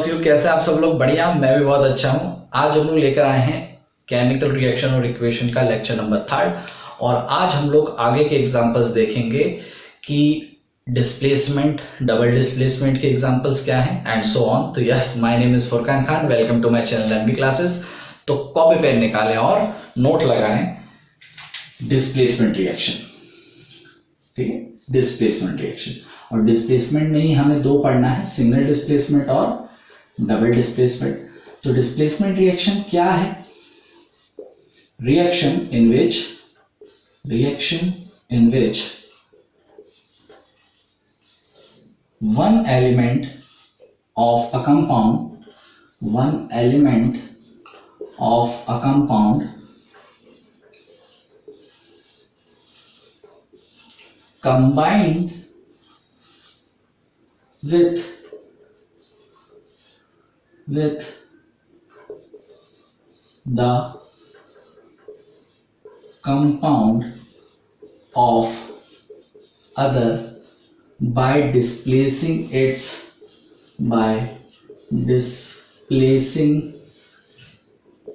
Of you, कैसे आप सब लोग? बढ़िया, मैं भी बहुत अच्छा हूं। आज हम लोग लेकर आए हैं केमिकल रिएक्शन और इक्वेशन का लेक्चर नंबर 3 और आज हम लोग आगे के एग्जांपल्स देखेंगे कि डिस्प्लेसमेंट, डबल डिस्प्लेसमेंट के एग्जांपल्स क्या हैं एंड सो ऑन। तो yes, my name is Furqan Khan, welcome to my channel MB classes. तो कॉपी पेन निकालें और नोट लगाएं डिस्प्लेसमेंट रिएक्शन, ठीक है। डिस्प्लेसमेंट रिएक्शन, और डिस्प्लेसमेंट में ही हमें दो पढ़ना है, सिंगल डिस्प्लेसमेंट और डबल डिस्प्लेसमेंट। तो डिस्प्लेसमेंट रिएक्शन क्या है? Reaction in which one element of a compound combined with the compound of other by displacing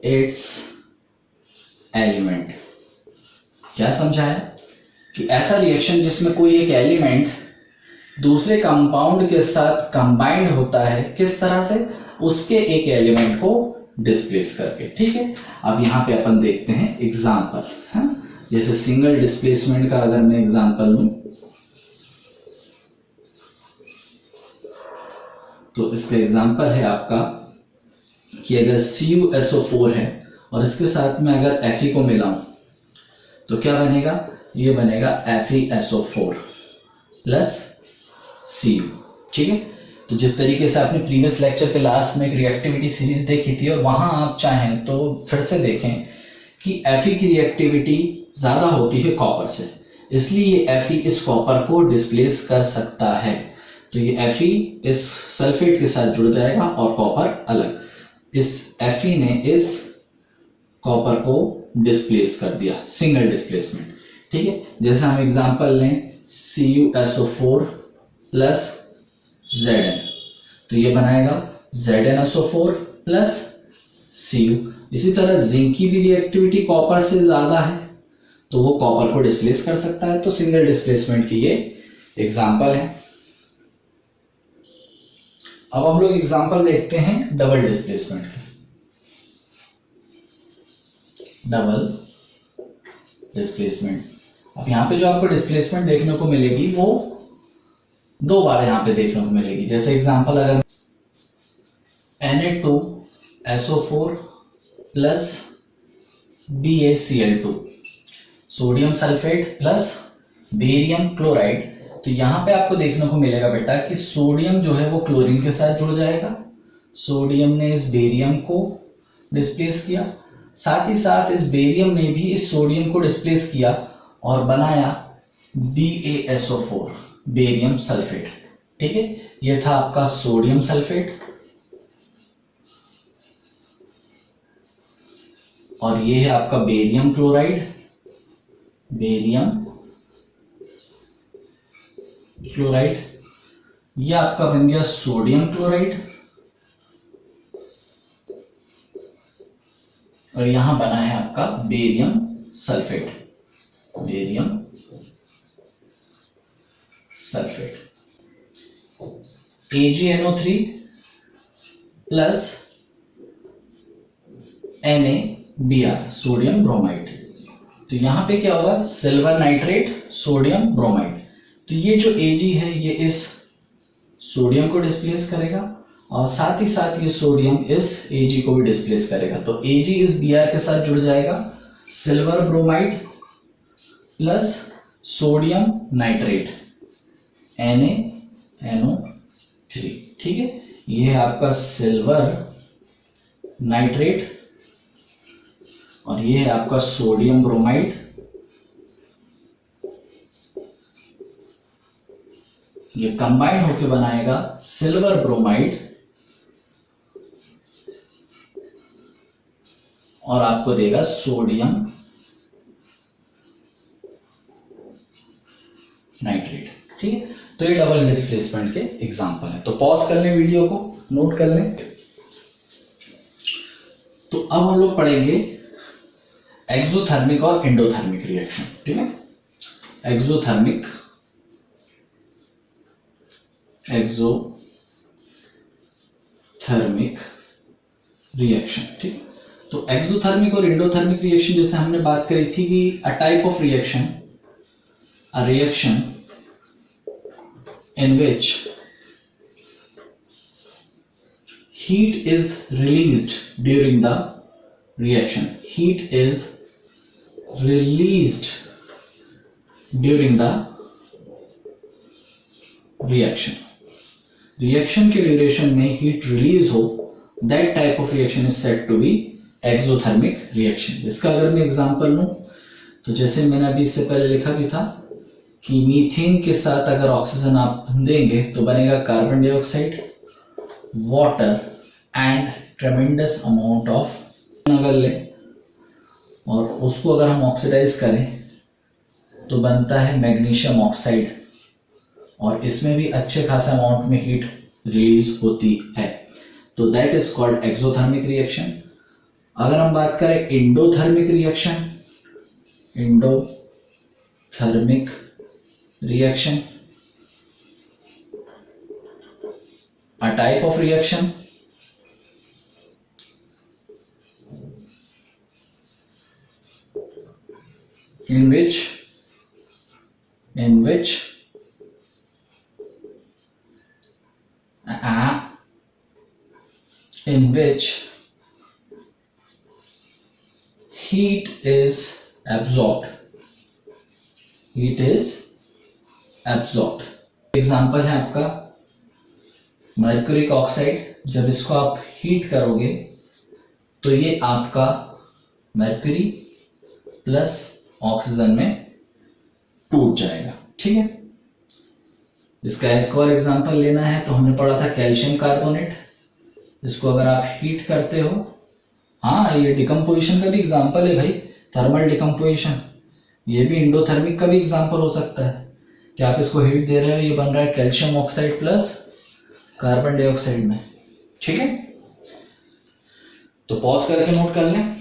its element. क्या समझा है कि ऐसा रिएक्शन जिसमें कोई एक एलिमेंट दूसरे कंपाउंड के साथ कंबाइंड होता है, किस तरह से? उसके एक एलिमेंट को डिस्प्लेस करके, ठीक है। अब यहां पे अपन देखते हैं एग्जांपल, है। जैसे सिंगल डिस्प्लेसमेंट का अगर मैं एग्जांपल लूं तो इसका एग्जांपल है आपका कि अगर CuSO4 है और इसके साथ में अगर Fe को मिलाऊं तो क्या बनेगा? ये बनेगा FeSO4 प्लस Cu, ठीक है। तो जिस तरीके से आपने प्रीवियस लेक्चर के लास्ट में एक रिएक्टिविटी सीरीज देखी थी और वहां आप चाहें तो फिर से देखें कि Fe की रिएक्टिविटी ज्यादा होती है कॉपर से, इसलिए ये Fe इस कॉपर को डिस्प्लेस कर सकता है। तो ये Fe इस सल्फेट के साथ जुड़ जाएगा और कॉपर अलग। इस Fe ने इस कॉपर को डिस्प्लेस कर दिया, सिंगल डिस्प्लेसमेंट, ठीक है। जैसे हम एग्जांपल लें CuSO4 प्लस Zn, तो ये बनाएगा ZnSO4 प्लस Cu। इसी तरह जिंक की भी रिएक्टिविटी कॉपर से ज्यादा है तो वो कॉपर को डिस्प्लेस कर सकता है। तो सिंगल डिस्प्लेसमेंट की ये एग्जांपल है। अब हम लोग एग्जांपल देखते हैं डबल डिस्प्लेसमेंट के। डबल डिस्प्लेसमेंट, अब यहां पे जो आपको डिस्प्लेसमेंट देखने को मिलेगी वो दो बार यहां पे देखने को मिलेगी। जैसे एग्जांपल अगर Na2SO4 plus BaCl2, sodium sulphate plus barium chloride, तो यहां पे आपको देखने को मिलेगा बेटा कि सोडियम जो है वो क्लोरीन के साथ जुड़ जाएगा। सोडियम ने इस बेरियम को डिस्प्लेस किया, साथ ही साथ इस बेरियम ने भी इस सोडियम को डिस्प्लेस किया और बनाया BaSO4, बेरियम सल्फेट, ठीक है। यह था आपका सोडियम सल्फेट और यह है आपका बेरियम क्लोराइड, यह आपका बन गया सोडियम क्लोराइड और यहां बना है आपका barium sulphate, AgNO3 plus NaBr, sodium bromide. तो यहां पे क्या होगा? Silver nitrate, sodium bromide. तो ये जो Ag है ये इस सोडियम को डिस्प्लेस करेगा और साथ ही साथ ये सोडियम इस Ag को भी डिस्प्लेस करेगा। तो Ag इस Br के साथ जुड़ जाएगा, silver bromide plus sodium nitrate NaNO3, ठीक है। ये है आपका सिल्वर नाइट्रेट और ये है आपका सोडियम ब्रोमाइड। ये कंबाइन होकर बनाएगा सिल्वर ब्रोमाइड और आपको देगा सोडियम नाइट्रेट, ठीक है। तो ये डबल डिस्प्लेसमेंट के एग्जांपल है। तो पॉज कर लें वीडियो को, नोट कर लें। तो अब हम लोग पढ़ेंगे एक्सोथर्मिक और एंडोथर्मिक रिएक्शन, ठीक है। एक्सोथर्मिक रिएक्शन, ठीक। तो एक्सोथर्मिक और एंडोथर्मिक रिएक्शन जैसे हमने बात करी थी कि a type of reaction, a reaction in which heat is released during the reaction. Heat is released during the reaction. Reaction के ड्यूरेशन में हीट रिलीज हो, that type of reaction is said to be exothermic reaction. इसका अगर मैं example लूं तो जैसे मैंने अभी इससे पहले लिखा भी था कि मीथेन के साथ अगर ऑक्सीजन आप देंगे तो बनेगा carbon dioxide, water and ट्रेमेंडस amount of, अगर लें और उसको अगर हम ऑक्सीडाइज करें तो बनता है मैग्नीशियम ऑक्साइड, और इसमें भी अच्छे खासे अमाउंट में हीट रिलीज होती है। तो that is called exothermic reaction. अगर हम बात करें endothermic reaction, endothermic reaction, a type of reaction in which heat is absorbed. Example है आपका मर्क्यूरिक ऑक्साइड। जब इसको आप हीट करोगे तो ये आपका मर्क्यूरी प्लस ऑक्सीजन में टूट जाएगा, ठीक है। इसका एक और एग्जाम्पल लेना है तो हमने पढ़ा था कैल्शियम कार्बोनेट। इसको अगर आप हीट करते हो, हाँ ये डिकम्पोजिशन का भी एग्जाम्पल है भाई, थर्मल डिकम्पोजिशन, ये भी एंडोथर्मिक का भी एग्जाम्पल हो सकता है कि आप इसको हीट दे रहे हो, ये बन रहा है calcium oxide plus carbon dioxide में, ठीक है। तो पॉज करके नोट कर लें,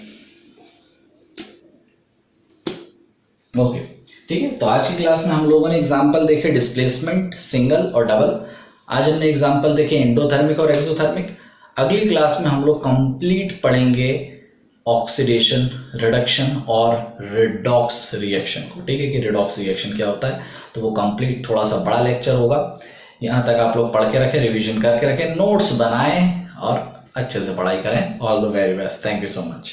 ओके, ठीक है। तो आज की क्लास में हम लोगों ने एग्जाम्पल देखे डिस्प्लेसमेंट, सिंगल और डबल। आज हमने एग्जाम्पल देखे एंडोथर्मिक और एक्सोथर्मिक। अगली क्लास में हम लोग कंप्लीट पढ़ेंगे ऑक्सीडेशन, रिडक्शन और रिडॉक्स रिएक्शन को, ठीक है, कि रिडॉक्स रिएक्शन क्या होता है। तो वो कंप्लीट थोड़ा सा बड़ा लेक्चर होगा। यहाँ तक आप लोग पढ़ के रखें, रिवीजन करके रखें, नोट्स बनाएं और अच्छे से पढ़ाई करें। All the very best, thank you so much.